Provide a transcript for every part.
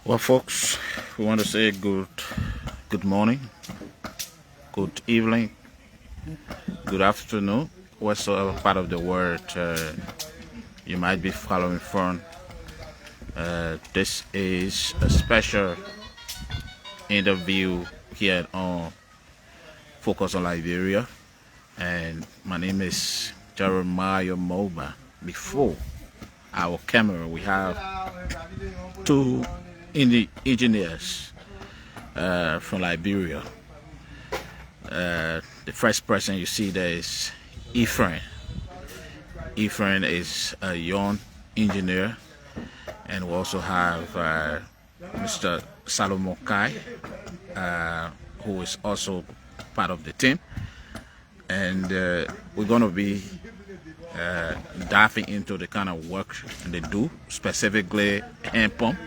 Well, folks, we want to say good morning, good evening, good afternoon, whatsoever part of the world you might be following from. This is a special interview here on Focus on Liberia, and my name is Jeremiah Moba. Before our camera, we have two engineers from Liberia. The first person you see there is Ephraim. Ephraim is a young engineer, and we also have Mr. Salomon Kai, who is also part of the team. And we're going to be diving into the kind of work they do, specifically hand pump.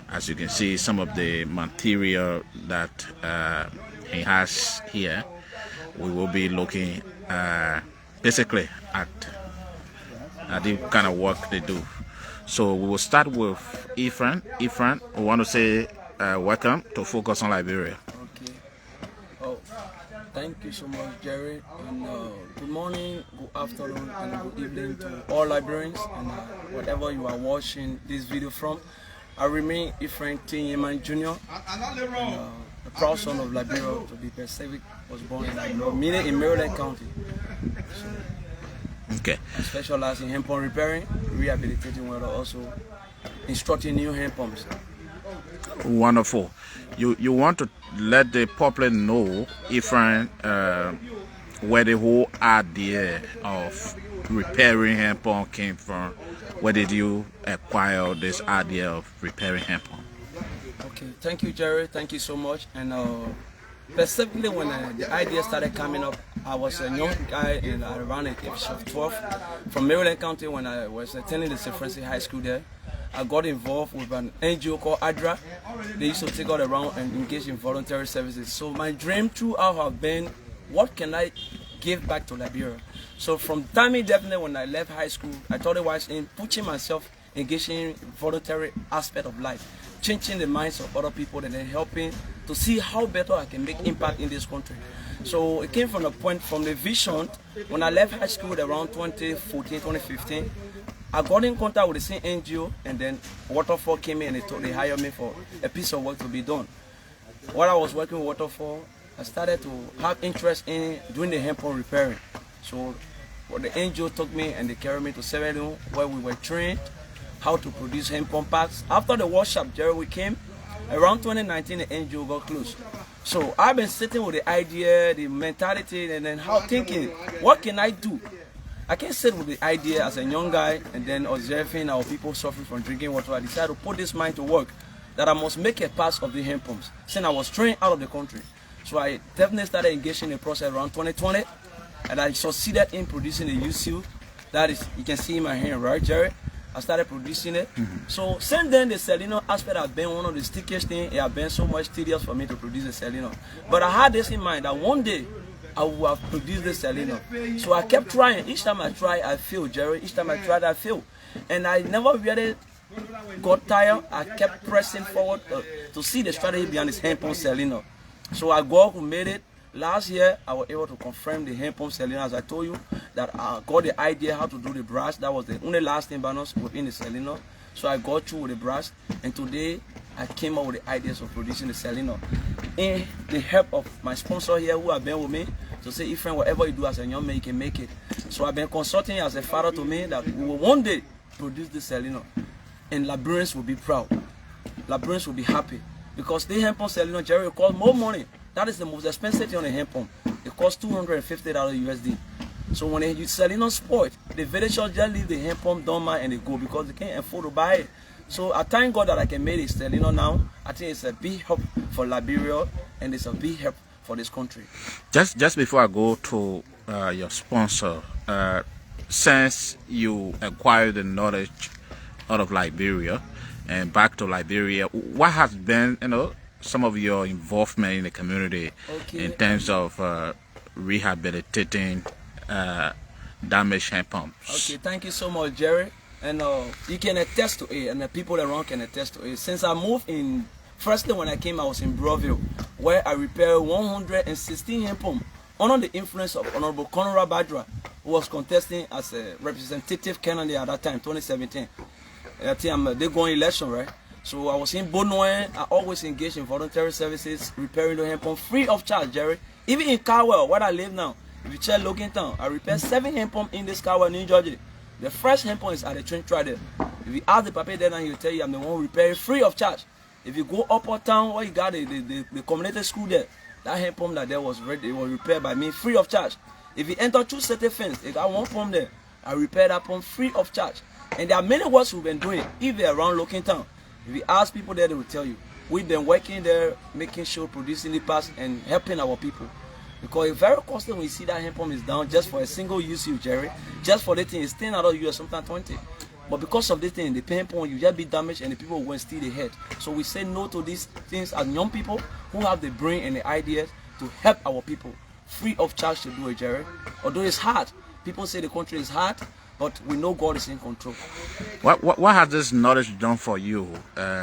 As you can see, some of the material that he has here, we will be looking basically at the kind of work they do. So we will start with Ephraim. Ephraim, we want to say welcome to Focus on Liberia. Okay. Oh, thank you so much, Jerry. And good morning, good afternoon, and good evening to all Liberians and whatever you are watching this video from. I remain Ephraim Yeman Jr., the proud son of Liberia, to be specific, was born in Maryland County. So, Okay. I specialize in hand pump repairing, rehabilitating, while also instructing new hand pumps. Wonderful. You want to let the public know, Ephraim, where the whole idea of repairing hand pump came from. Where did you acquire this idea of repairing hand pump? Okay, thank you, Jerry. Thank you so much. And specifically when the idea started coming up, I was a young guy around the age of 12 from Maryland County when I was attending the St. Francis High School there. I got involved with an NGO called ADRA. They used to take all around and engage in voluntary services. So my dream throughout have been, what can I give back to Liberia? So from time definitely when I left high school, I thought it was in pushing myself, engaging in voluntary aspect of life, changing the minds of other people and then helping to see how better I can make impact in this country. So it came from the point, from the vision, when I left high school around 2014, 2015, I got in contact with the same NGO, and then Waterfall came in and they hired me for a piece of work to be done. While I was working with Waterfall, I started to have interest in doing the hand pump repairing. So the NGO took me and they carried me to Sierra Leone, where we were trained how to produce hand pump parts. After the workshop, Jerry, we came, around 2019 the NGO got closed. So I've been sitting with the idea, the mentality, and then thinking, what can I do? I can't sit with the idea as a young guy and then observing our people suffering from drinking water. I decided to put this mind to work, that I must make a part of the hand pumps, since I was trained out of the country. So I definitely started engaging in the process around 2020, and I succeeded in producing a UCU. That is, you can see in my hand, right, Jerry? I started producing it. So since then, the Seleno aspect has been one of the stickiest things. It has been so much tedious for me to produce the Seleno. But I had this in mind that one day I will have produced the Seleno. So I kept trying. Each time I try, I fail, Jerry. Each time I tried, I fail. And I never really got tired. I kept pressing forward to see the strategy behind this hand pump Seleno. So I got who made it. Last year, I was able to confirm the hand pump Seleno, as I told you, that I got the idea how to do the brush. That was the only last thing bonus within the Seleno. So I got through with the brush, and today I came up with the ideas of producing the Seleno. And the help of my sponsor here, who have been with me, to say, Ephraim, whatever you do as a young man, you can make it. So I've been consulting as a father to me that we will one day produce the Seleno, and Liberians will be proud. Liberians will be happy, because the hand pump Seleno, Jerry, costs more money. That is the most expensive thing on a hand pump. It costs $250 USD. So when you Seleno spoiled, the villagers just leave the hand pump dormant and they go because they can't afford to buy it. So I thank God that I can make it Seleno now. I think it's a big help for Liberia, and it's a big help for this country. Just before I go to your sponsor, since you acquired the knowledge out of Liberia and back to Liberia, what has been, some of your involvement in the community in terms of rehabilitating damaged hand pumps? Okay, thank you so much, Jerry. And you can attest to it, and the people around can attest to it. Since I moved in, firstly when I came, I was in Broadville, where I repaired 116 hand pump under the influence of Honorable Conrad Badra, who was contesting as a representative candidate at that time, 2017. I think they going election, right? So I was in Bonoan. I always engaged in voluntary services, repairing the hand pump free of charge, Jerry. Even in Carwell, where I live now, if you check Logan Town, I repaired 7 hand pump in this Carwell, New Jersey. The first hand pump is at the train track there. If you ask the papa there, he'll tell you I'm the one repairing free of charge. If you go upper town where you got the community school there, that hand pump that there was ready, it was repaired by me free of charge. If you enter through certain fence, they got one pump there. I repaired that pump free of charge. And there are many works we've been doing, even around Logan Town. If you ask people there, they will tell you. We've been working there, making sure, producing the parts and helping our people. Because it's very costly when you see that hand pump is down just for a single use, Jerry. Just for the thing, it's 10 out of US, sometimes 20. But because of this thing, the hand pump, you just be damaged and the people will steal the head. So we say no to these things as young people who have the brain and the ideas to help our people free of charge to do it, Jerry. Although it's hard. People say the country is hard, but we know God is in control. What has this knowledge done for you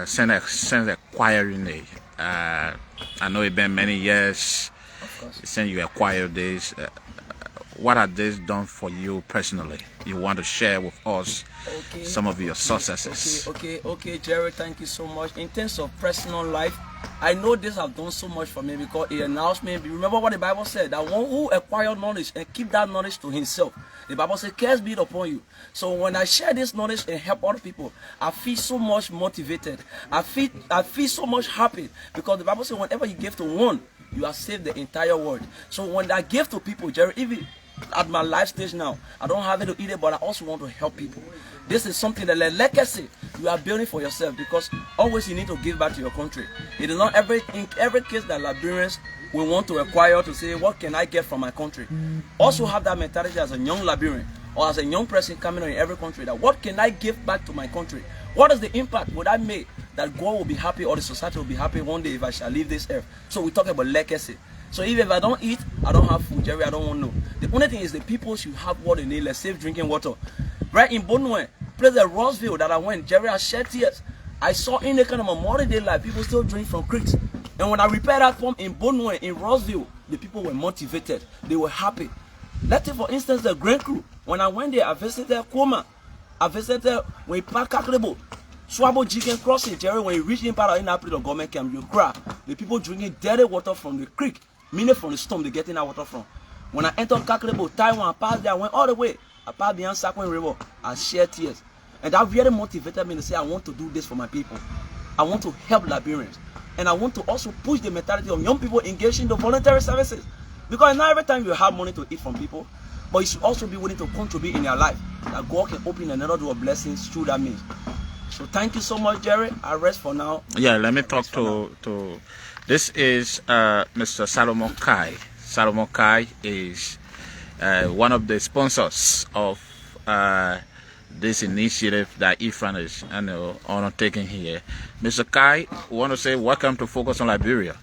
since acquiring it? I know it's been many years since you acquired this. What has this done for you personally? You want to share with us some of your successes? Okay, Jerry, thank you so much. In terms of personal life, I know this has done so much for me because it announced me. Remember what the Bible said, that one who acquires knowledge and keep that knowledge to himself. The Bible says, curse be upon you. So when I share this knowledge and help other people, I feel so much motivated. I feel so much happy because the Bible says, whenever you give to one, you have saved the entire world. So when I give to people, Jerry, even at my life stage now, I don't have it to eat it, but I also want to help people. This is something that, like I say, you are building for yourself because always you need to give back to your country. It is not in every case that Liberians will want to acquire to say, what can I get from my country? Also have that mentality as a young Liberian or as a young person coming in every country, that what can I give back to my country? What is the impact would I make that God will be happy or the society will be happy one day if I shall leave this earth? So we talk about legacy. So even if I don't eat, I don't have food, Jerry, I don't want to know. The only thing is the people should have what they need, like safe drinking water. Right in Bonue, place at Rossville that I went, Jerry, I shed tears. I saw in the kind of a modern day life, people still drink from creeks. And when I repaired that pump in Bonue, in Rossville, the people were motivated. They were happy. Let's take for instance the Grand Crew. When I went there, I visited Koma. I visited when you park Kakrebo. Swabo Chicken Crossing, Jerry, when you reach in part in April, the government camp, you cry. The people drinking dirty water from the creek. Meaning from the storm they getting that water from. When I entered Kakrebo, Taiwan, I passed there, I went all the way. I passed beyond Sakwen River, I shed tears. And that really motivated me to say, I want to do this for my people. I want to help Liberians. And I want to also push the mentality of young people engaged in the voluntary services. Because not every time you have money to eat from people, but you should also be willing to contribute in your life. That God can open another door of blessings through that means. So thank you so much, Jerry. I rest for now. Yeah, let me talk to this is Mr. Solomon Kai. Solomon Kai is one of the sponsors of this initiative that IFRAN is undertaking here. Mr. Kai, we want to say welcome to Focus on Liberia.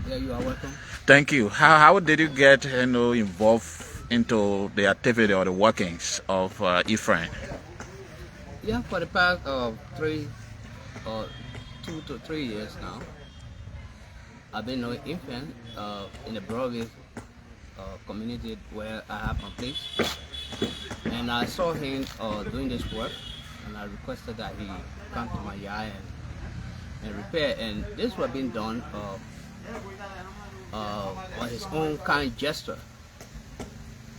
Yeah, you are welcome. Thank you. How did you get involved into the activity or the workings of IFRAN? Yeah, for the past 2 to 3 years now, I've been knowing infant in the Broadville community where I have my place, and I saw him doing this work, and I requested that he come to my yard and repair. And this was being done on his own kind gesture.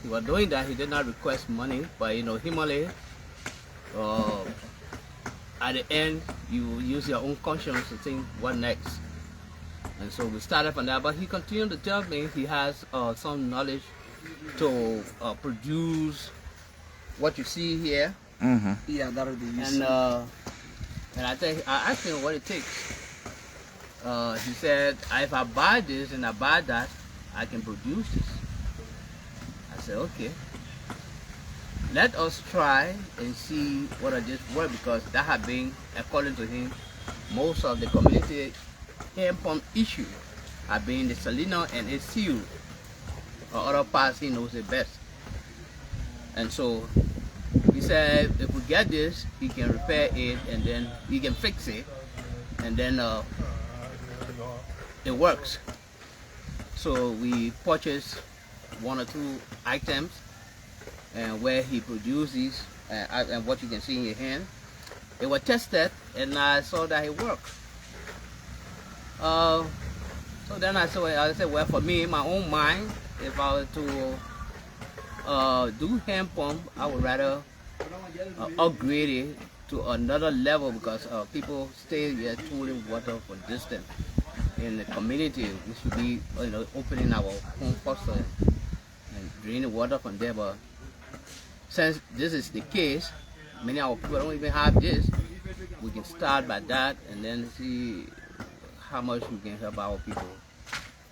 He was doing that. He did not request money, but Himalaya. At the end, you use your own conscience to think what next. And so we started from that, but he continued to tell me he has some knowledge to produce what you see here. Mm-hmm. Yeah, that'll be useful. And I asked him what it takes. He said, if I buy this and I buy that, I can produce this. I said, okay. Let us try and see what I just work, because that had been, according to him, most of the community hand pump issue have been the Salina and its seal, or other parts he knows it best. And so he said if we get this, he can repair it and then he can fix it, and then it works. So we purchased 1 or 2 items, and where he produced these, and what you can see in your hand, they were tested, and I saw that it worked. So then I said, well, for me, in my own mind, if I were to do hand pump, I would rather upgrade it to another level, because people stay here pulling water for distance. In the community, we should be, opening our home first and draining water from there. But since this is the case, many of our people don't even have this. We can start by that and then see how much we can help our people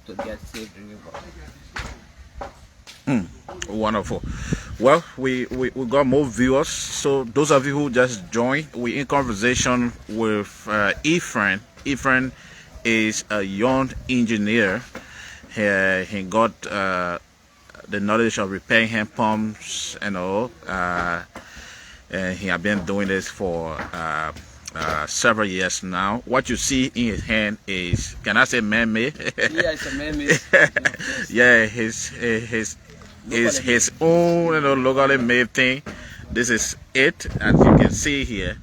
to get safe drinking water. Wonderful. Well, we got more viewers. So those of you who just joined, we're in conversation with Ephraim. Ephraim is a young engineer. He got the knowledge of repairing hand pumps and all. And he has been doing this for several years now. What you see in his hand is, can I say man-made? Yeah, it's a man-made. Yeah, his own locally made thing. This is it, as you can see here,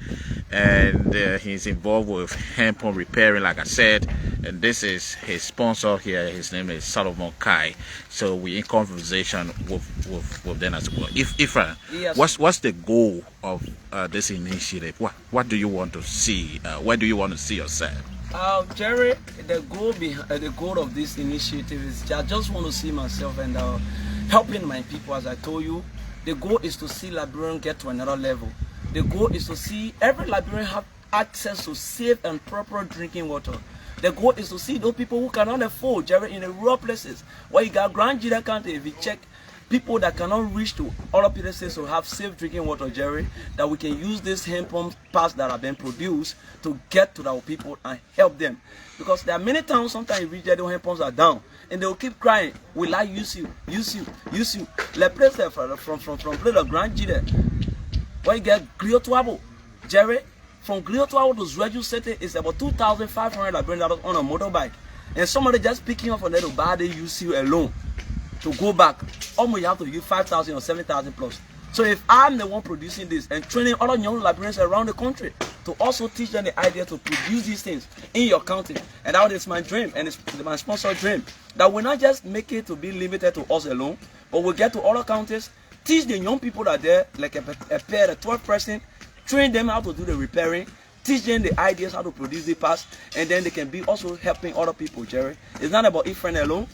and he's involved with hand pump repairing, like I said. And this is his sponsor here. His name is Solomon Kai. So we're in conversation with them as well. Ephraim, yes. What's the goal of this initiative? What do you want to see? Where do you want to see yourself? Jerry, the goal of this initiative is I just want to see myself and helping my people. As I told you, the goal is to see Liberians get to another level. The goal is to see every Liberian have access to safe and proper drinking water. The goal is to see those people who cannot afford, Jerry, in the rural places where you got Grand Jida County. If you check people that cannot reach to other places to have safe drinking water, Jerry, that we can use these hand pump parts that have been produced to get to our people and help them. Because there are many times, sometimes you reach there, the hand pumps are down, and they will keep crying, will I use you, use you, use you. Like place from place of Grand Jida, where you get Gliotuabo, Jerry, from Gliotuabo to Zweju City is about $2,500 on a motorbike. And somebody just picking up on that to buy the UCU alone to go back, almost you have to use 5,000 or 7,000 plus. So if I'm the one producing this and training other young Liberians around the country to also teach them the idea to produce these things in your county, and that is my dream, and it's my sponsor dream, that we not just make it to be limited to us alone, but we get to other counties, teach the young people that are there, like a pair, a 12 person, train them how to do the repairing, teach them the ideas how to produce the parts, and then they can be also helping other people, Jerry. It's not about Ephraim alone.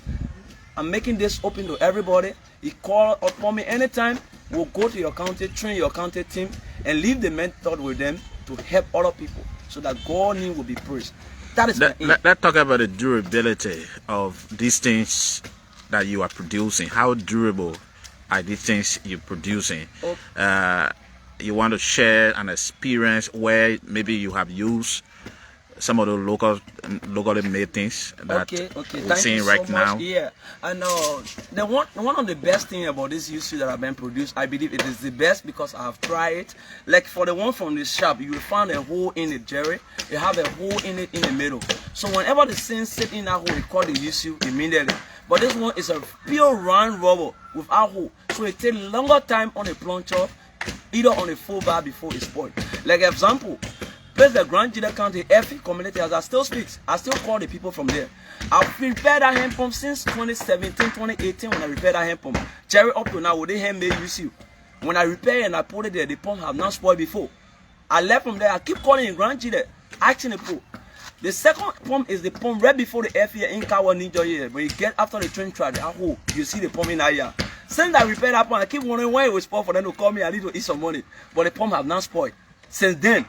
I'm making this open to everybody. You call upon me anytime. We'll go to your county, train your county team, and leave the method with them to help other people so that God's name will be praised. That is Let's talk about the durability of these things that you are producing. How durable are these things you're producing? Okay. You want to share an experience where maybe you have used some of the locally made things that we're seeing right now. Yeah, and the one of the best thing about this UC that have been produced, I believe it is the best because I have tried it. Like for the one from the shop, you will find a hole in it, Jerry. You have a hole in it in the middle. So whenever the thing sit in that hole, we call the UC immediately. But this one is a pure round rubber without hole, so it takes longer time on a plunger, either on a full bar before it's spoiled. Like example, place the Grand Jida County FE community, as I still speaks, I still call the people from there. I've repaired that hand pump since 2017, 2018 when I repaired that hand pump. Jerry, up to now, with the handmade UC. When I repair and I put it there, the pump have not spoiled before. I left from there, I keep calling in Grand Jida, asking the people. The second pump is the pump right before the FE in Kawa Ninja here. When you get after the train track, you see the pump in Aya. Since I repaired that pump, I keep wondering why it was spoiled for them to call me. I need to eat some money. But the pump have not spoiled. Since then,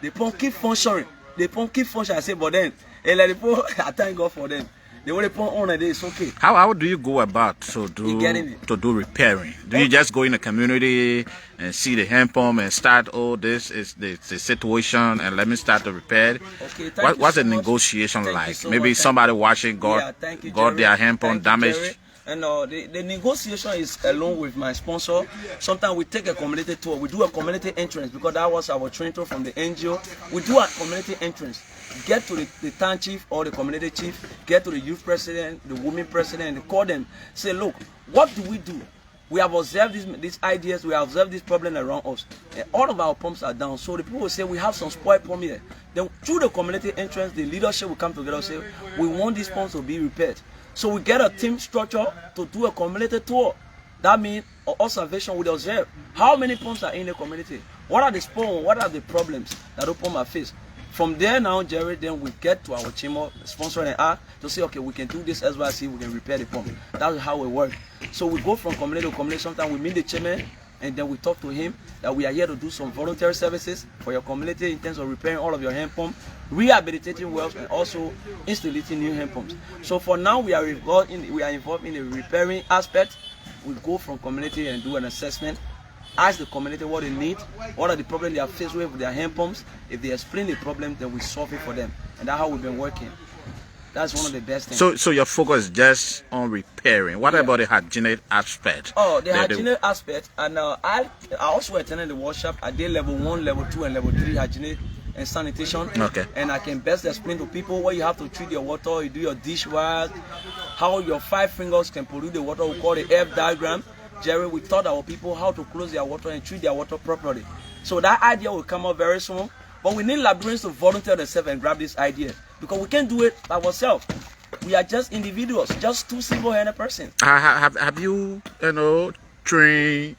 the pump keep functioning. The pump keep functioning. I say, but then, the pump, I thank God for them. The way the pump on it is okay. How do you go about to do repairing? Do you just go in the community and see the hand pump and start, oh, this is the situation and let me start the repair? Okay, what's the negotiation like? Maybe somebody watching got their hand pump damaged. And the negotiation is along with my sponsor. Sometimes we take a community tour. We do a community entrance because that was our training tour from the NGO. We do a community entrance. Get to the town chief or the community chief, get to the youth president, the women president, and call them. Say, look, what do we do? We have observed these ideas, we have observed this problem around us. And all of our pumps are down. So the people will say, we have some spoiled pump here. Then through the community entrance, the leadership will come together and say, we want these pumps to be repaired. So we get a team structure to do a community tour. That means observation with observe. How many pumps are in the community? What are the spoils? What are the problems that the pump are faced? From there now, Jerry, then we get to our chamber, sponsor and I, to say, okay, we can do this as well, see we can repair the pump. That's how we work. So we go from community to community. Sometimes we meet the chairman, and then we talk to him that we are here to do some voluntary services for your community in terms of repairing all of your hand pumps, rehabilitating wells, and also installing new hand pumps. So for now, we are involved in the repairing aspect. We go from community and do an assessment. Ask the community what they need, what are the problems they are faced with their hand pumps. If they explain the problem, then we solve it for them. And that's how we've been working. That's one of the best things. So your focus is just on repairing. What about the hygienic aspect? Oh, the hygienic aspect. And I also attended the workshop. I did level 1, level 2, and level 3 hygienic and sanitation. Okay. And I can best explain to people what you have to treat your water, you do your dishwash, how your 5 fingers can pollute the water. We call the F diagram. Jerry, we taught our people how to close their water and treat their water properly. So that idea will come up very soon. But we need Liberians to volunteer themselves and grab this idea, because we can't do it by ourselves. We are just individuals, just 2 single-handed persons. Have you, trained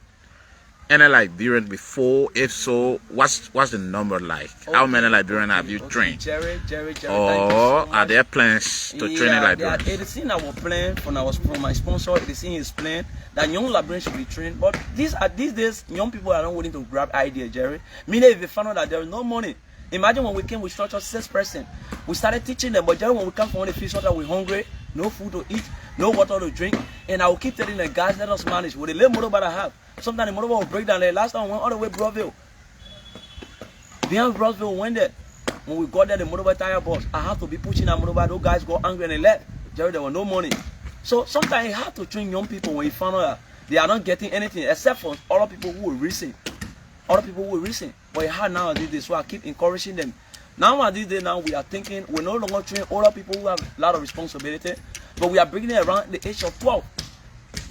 any Liberian before? If so, what's the number like? Okay. How many Liberians have you trained? Jerry. Or are there plans to train a Liberian? It is in our plan from my sponsor. It is in his plan that young Liberians should be trained. But these days, young people are not willing to grab ideas, Jerry. Meaning, if they found out that there is no money. Imagine when we came with structure 6 person. We started teaching them, but Jerry, when we come from the field structure, we're hungry, no food to eat, no water to drink. And I will keep telling the guys, let us manage with the little motorbike I have. Sometimes the motorbike will break down there. Last time we went all the way to Broadville. Beyond Broadville, we went there. When we got there, the motorbike tire box, I have to be pushing that motorbike. Those guys got angry and they left. Jerry, there was no money. So sometimes you have to train young people when you find out that they are not getting anything, except for other people who will listen. Other people will listen. But it's hard nowadays, so I keep encouraging them. Nowadays, we are thinking we no longer train older people who have a lot of responsibility, but we are bringing it around the age of 12.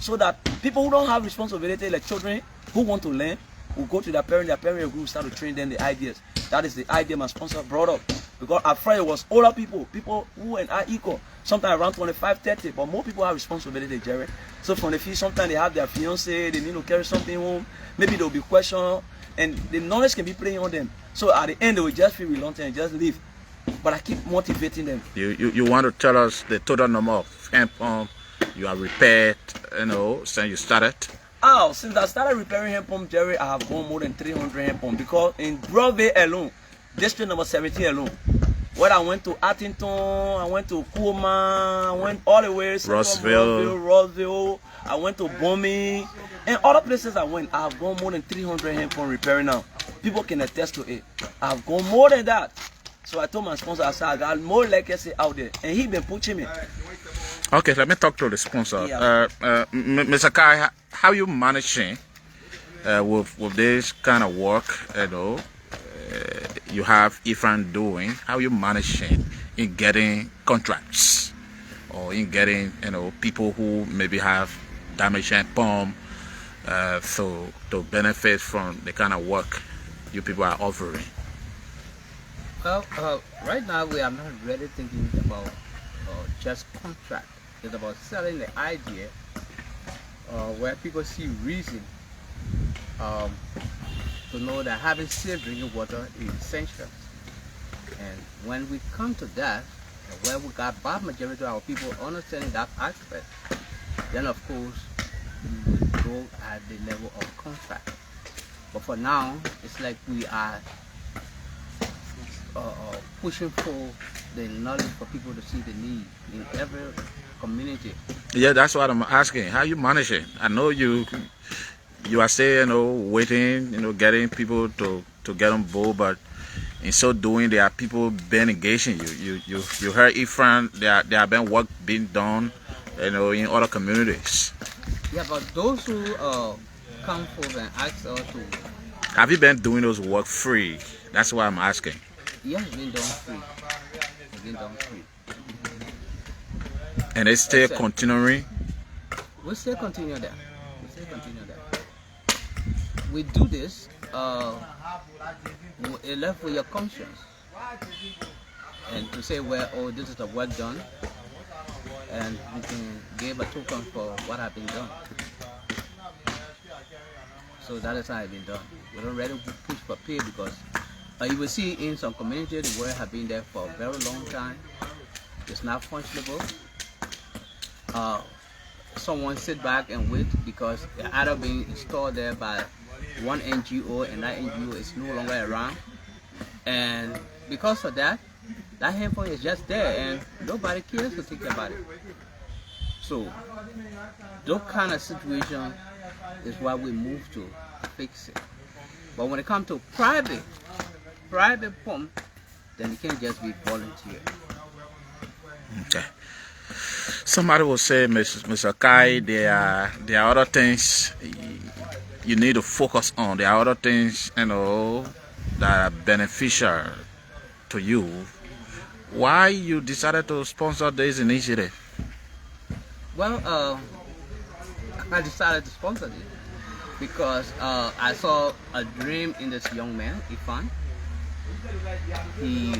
So that people who don't have responsibility, like children who want to learn, will go to their parent will start to train them the ideas. That is the idea my sponsor brought up. Because at first it was older people who and I equal, sometimes around 25, 30, but more people have responsibility, Jerry. So from the field, sometimes they have their fiancé, they need to carry something home, maybe there will be questions, and the knowledge can be playing on them. So at the end, they will just feel reluctant and just leave. But I keep motivating them. You want to tell us the total number of hand pumps you have repaired, since you started? Oh, since I started repairing hand pump, Jerry, I have gone more than 300 hand pumps, because in Broadway alone, district number 17 alone, when I went to Attington, I went to Kuma, I went all the way to Rossville, I went to Bombing, and other places I went. I have gone more than 300 hand pump repairing now. People can attest to it. I have gone more than that. So I told my sponsor, I said, I got more legacy out there, and he been pushing me. Okay, let me talk to the sponsor. Yeah. Mr. Kai, how you managing with this kind of work? You have Ifran doing. How you managing in getting contracts, or in getting people who maybe have damaged hand pump, so to benefit from the kind of work you people are offering? Well, right now we are not really thinking about just contract. It's about selling the idea where people see reason to know that having safe drinking water is essential. And when we come to that, where we got vast majority of our people understanding that aspect, then of course we will go at the level of contract. But for now, it's like we are pushing for the knowledge for people to see the need in every community. Yeah, that's what I'm asking. How you manage it? I know you are saying, waiting, getting people to get on board, but in so doing, there are people been engaging you. You heard Ifran, there have been work being done you know, in other communities. Yeah, but those who come forward and ask us to, Have you been doing those work free? That's why I'm asking. yeah, it's been done free. It's been done free. And it's still Except- continuing. We still continue that. We still continue that. We do this. It left with your conscience, and to say, well, oh, this is the work done, and we can give a token for what has been done. So that is how it's been done. We don't really push for pay because you will see in some communities the work have been there for a very long time. It's not functionable. Someone sit back and wait because they're either being installed there by one NGO and that NGO is no longer around, and because of that, that handphone is just there and nobody cares to think about it. So those kind of situation is why we move to fix it. But when it comes to private pump, then it can't just be volunteer. Okay. Somebody will say, Mr. Kai, there are other things you need to focus on. There are other things, you know, that are beneficial to you. Why you decided to sponsor this initiative? Well, I decided to sponsor this because I saw a dream in this young man, Ifan. He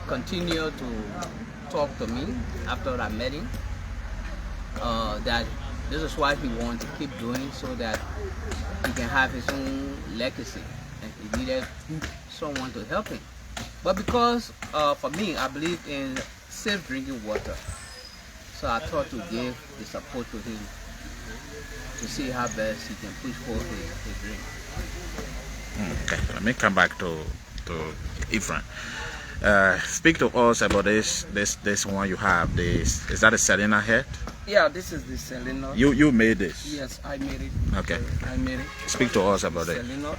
continued to talk to me after I met him. That this is what he wanted to keep doing so that he can have his own legacy, and he needed someone to help him. But because for me, I believe in safe drinking water, so I thought to give the support to him to see how best he can push forward his dream. Okay, let me come back to Ifran. Speak to us about this one you have. This is that a Selena head? Yeah, this is the Selena. You made this. Yes, I made it. Okay. I made it. Speak to us about it. Selena.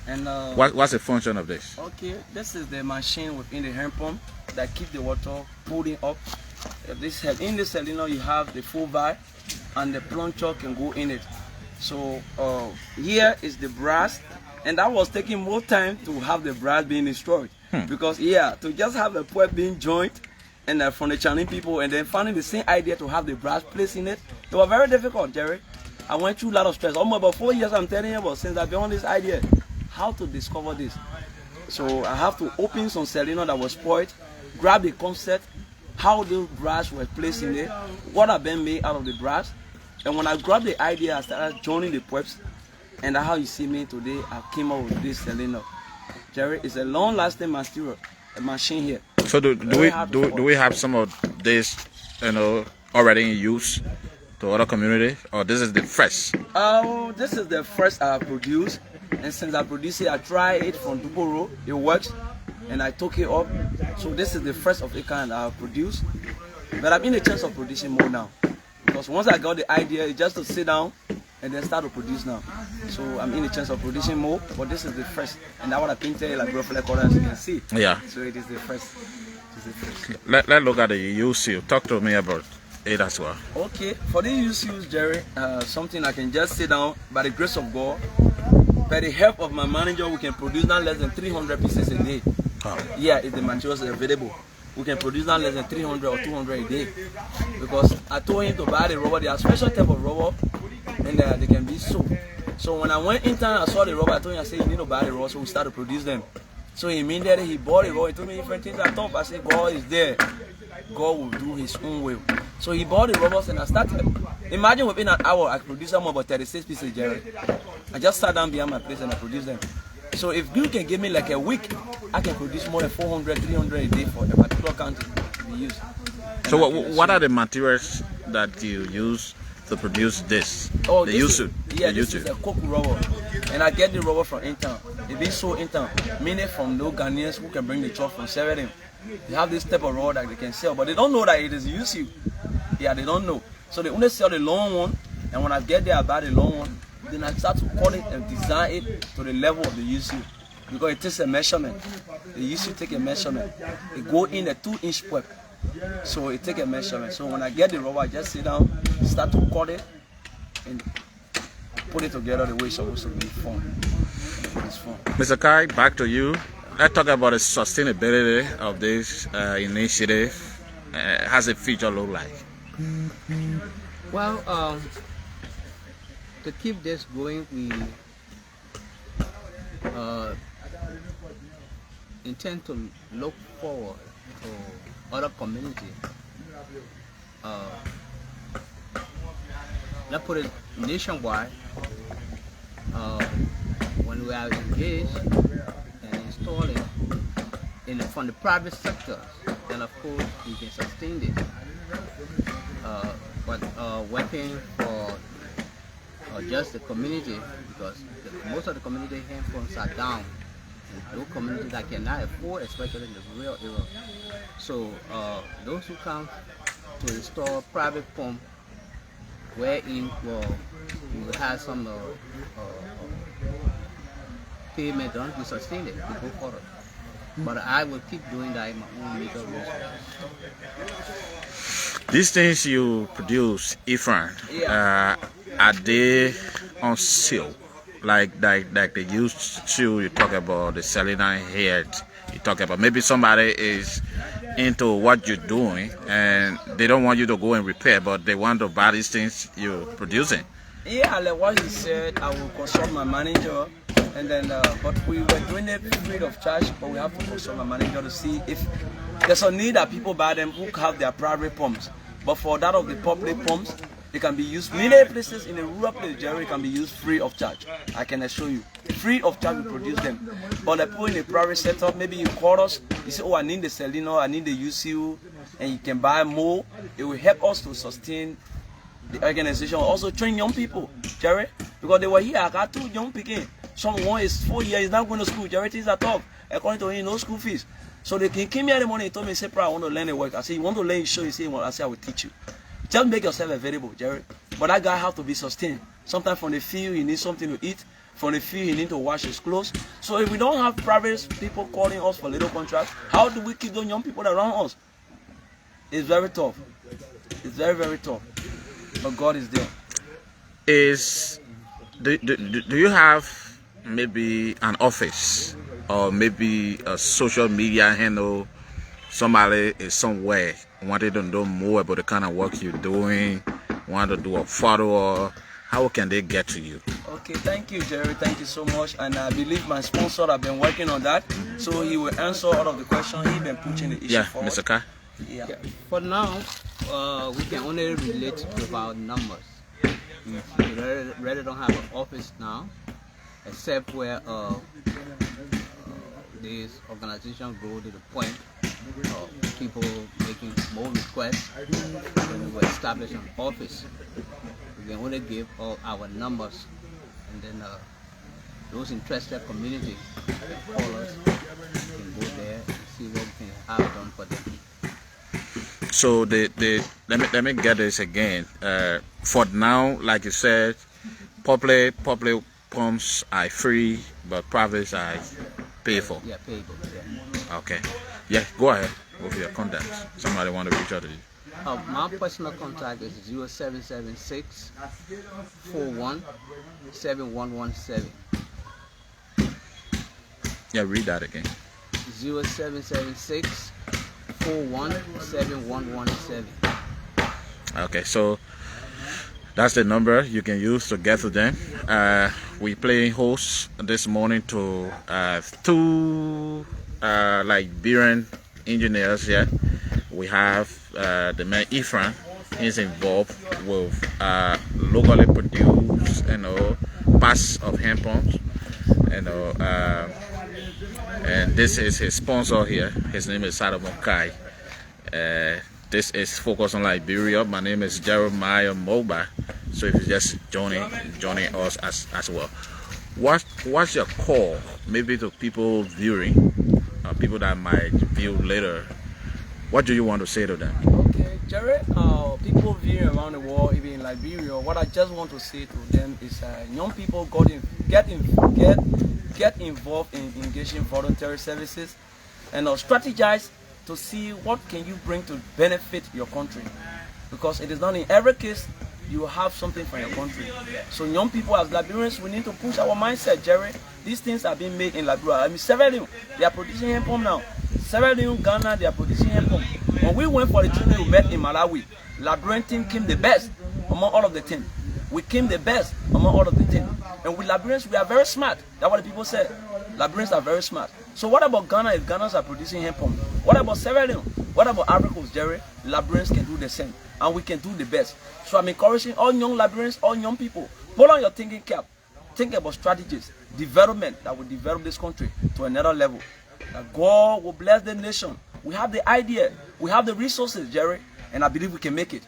And What's the function of this? okay, this is the machine within the hand pump that keep the water pulling up. This in the Selena you have the full valve and the plunger can go in it. So here is the brass, and that was taking more time to have the brass being destroyed because to just have the pipe being joined and from the Chinese people and then finding the same idea to have the brass placed in it, it was very difficult, Jerry. I went through a lot of stress. Almost about 4 years I'm telling you about since I've been on this idea, how to discover this. So I have to open some Selena that was spoiled, grab the concept, how the brass were placed in it, what have been made out of the brass. And when I grabbed the idea, I started joining the pipes, and that's how you see me today. I came up with this Selena. Jerry, it's a long-lasting material, a machine here. So do we have some of this, you know, already in use to other communities, or this is the first? This is the first I produced, and since I produced it, I tried it from Duboro. It works, and I took it up. So this is the first of the kind I produced, but I'm in the chance of producing more now. Because once I got the idea, it's just to sit down and then start to produce now. So I'm in the chance of producing more, but this is the first. And that's what I painted like roughly as you can see. Yeah. So it is the first. It is the first. Let's look at the UC. Talk to me about it as well. Okay, for the UC, Jerry, something I can just sit down by the grace of God. By the help of my manager, we can produce not less than 300 pieces a day. Oh. Yeah, if the materials are available. We can produce not less than 300 or 200 a day. Because I told him to buy the rubber. They are special type of rubber, and they can be sold. So when I went in town, I saw the rubber. I told him, I said, you need to buy the rubber, so we started to produce them. So immediately he bought the rubber. He told me different things. I thought, I said, God is there. God will do his own will. So he bought the rubbers and I started. Imagine within an hour, I produced them about 36 pieces, Jerry. I just sat down behind my place and I produced them. So if you can give me like a week, I can produce more than 400, 300 a day for a particular country to be used. So what are the materials that you use to produce this? Oh, this is a coke rubber. And I get the rubber from in-town. It being sold in-town, meaning from no Ghanaians who can bring the truck from Severin. They have this type of rubber that they can sell, but they don't know that it is UC. Yeah, they don't know. So they only sell the long one, and when I get there, I buy the long one. Then I start to cut it and design it to the level of the UC. Because it takes a measurement. The UC take a measurement. It go in a 2-inch pipe. So it take a measurement. So when I get the rubber, I just sit down, start to cut it, and put it together the way it's supposed to be formed. Mr. Kai, back to you. Let's talk about the sustainability of this initiative. How's the future look like? Well, to keep this going, we intend to look forward to other communities. Let's put it nationwide. When we are engaged and installing from the private sector, then of course we can sustain this. But working for just the community, because most of the community hand pumps are down. And those communities that cannot afford, especially in the rural area. So those who come to install private pump, wherein we will have some payment done to sustain it, to go forward. But I will keep doing that in my own little resources. These things you produce, Ifran, are they on sale? Like they used to, you talk about the Selena head, you talk about maybe somebody is into what you're doing and they don't want you to go and repair, but they want to buy these things you're producing. Yeah, like what he said, I will consult my manager, and then but we were doing it free of charge, but we have to consult my manager to see if there's a need that people buy them who have their private pumps. But for that of the public pumps, they can be used many places in the rural place, Jerry, can be used free of charge. I can assure you, free of charge we produce them. But like people in a private setup, maybe you call us, you say, oh, I need the Seleno, I need the UCU, and you can buy more. It will help us to sustain the organization. Also train young people, Jerry, because they were here. I got 2 young people. Someone is 4 years, is not going to school. Jerry, things are tough. According to him, no school fees. So they came here in the morning and told me, say, I want to learn the work. I said, you want to learn, you show, you say, well, I said, I will teach you. Just make yourself available, Jerry. But that guy has to be sustained. Sometimes from the field, he needs something to eat. From the field, he needs to wash his clothes. So if we don't have private people calling us for little contracts, how do we keep those young people around us? It's very tough. It's very, very tough. But God is there. Do you have maybe an office or maybe a social media handle? Somebody is somewhere wanted to know more about the kind of work you're doing, want to do a photo, or how can they get to you? Okay, thank you, Jerry. Thank you so much. And I believe my sponsor have been working on that, so he will answer all of the questions. He's been pushing the issue forward. Mr. Kai? Yeah. For now, we can only relate with our numbers. We really don't have an office now, except where this organization grow to the point of people making more requests. When we will establish an office, we can only give all our numbers, and then those interested community call us, can go there and see what we can have done for them. So let me get this again. For now, like you said, public pumps are free, but privates are paid for. Yeah, payable. Yeah. Okay. Yeah, go ahead with your contacts. Somebody want to reach out to you. My personal contact is 0776 41 7117. Yeah, read that again. 0776 41 7117. Okay, so that's the number you can use to get to them. We playing host this morning to 2 Liberian engineers here. We have the man Ifran. He's involved with locally produced, parts of hand pumps, and this is his sponsor here. His name is Salomon Kai. This is Focus on Liberia. My name is Jeremiah Moba. So if you just joining us as well. What's your call maybe to people viewing, people that might view later? What do you want to say to them? Okay, Jerry, people viewing around the world, even in Liberia, what I just want to say to them is young people get involved in engaging voluntary services and strategize to see what can you bring to benefit your country, because it is not in every case you have something for your country. So young people as Liberians, we need to push our mindset, Jerry. These things are being made in Liberia. I mean, Sierra Leone, they are producing hemp pump now. Sierra Leone, Ghana, they are producing hemp pump. When we went for the trip we met in Malawi, Liberian team came the best among all of the team. We came the best among all of the team. And with Liberians, we are very smart. That's what the people said. Liberians are very smart. So what about Ghana if Ghanaians are producing hemp pump? What about Sierra Leone? What about Africa, Jerry? Liberians can do the same. And we can do the best. So I'm encouraging all young Liberians, all young people, put on your thinking cap. Think about strategies, development that will develop this country to another level. That God will bless the nation. We have the idea. We have the resources, Jerry. And I believe we can make it.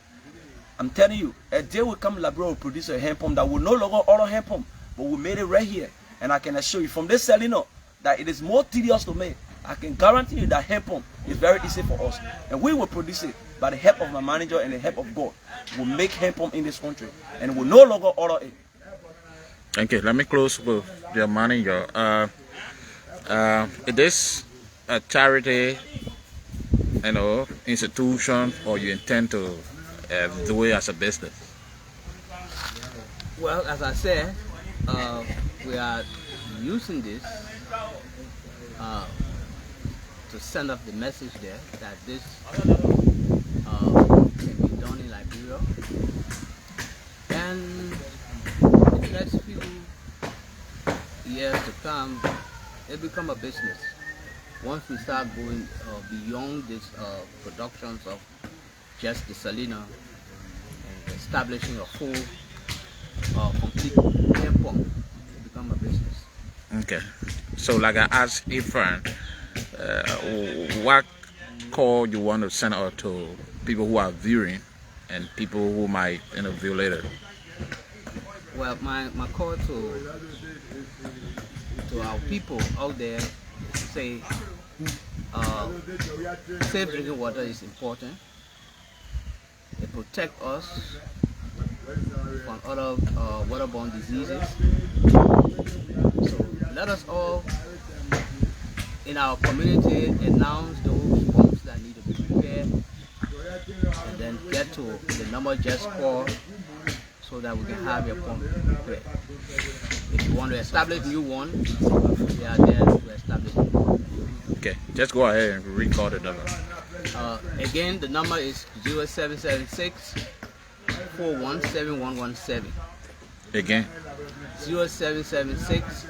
I'm telling you, a day will come, Liberia will produce a hemp pump that will no longer order hemp pump, but we made it right here. And I can assure you from this selling up that it is more tedious to make. I can guarantee you that hemp pump is very easy for us. And we will produce it by the help of my manager and the help of God. We'll make hemp pump in this country and we'll no longer order it. Thank you. Let me close with your manager. It is a charity, institution, or you intend to do it as a business? Well, as I said, we are using this to send up the message there that this can be done in Liberia, and in the next few years to come, it become a business. Once we start going beyond this productions of just the salina and establishing a full, complete hemp pump, it become a business. Okay. So like I asked Ifran, what call you want to send out to people who are viewing and people who might view later? Well, my call to our people out there is to say safe drinking water is important. It protects us from other waterborne diseases. So let us all in our community announce those pumps that need to be repaired, and then get to the number just call so that we can have your pump repaired. If you want to establish new one, we are there to establish new one. Okay, just go ahead and record the number. Again, the number is 0776 417117. Again? 0776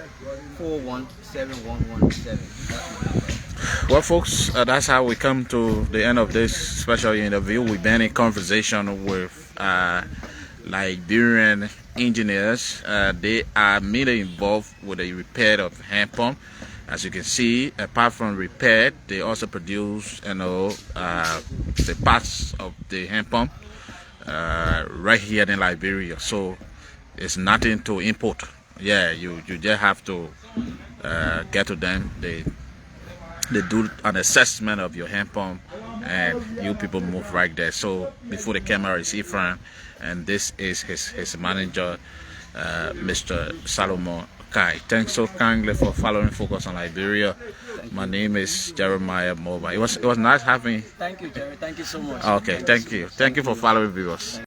417117. Well, folks, that's how we come to the end of this special interview. We've been in conversation with Liberian engineers. They are mainly involved with the repair of hand pump. As you can see, apart from repair, they also produce, the parts of the hand pump right here in Liberia. So it's nothing to import. Yeah, you just have to get to them. They do an assessment of your hand pump, and you people move right there. So before the camera is Ephraim, and this is his manager, Mr. Solomon Kai. Thanks so kindly for following Focus on Liberia. My name is Jeremiah Moba. It was nice having. Thank you, Jerry. Thank you so much. Okay, thank you. Thank you for following viewers.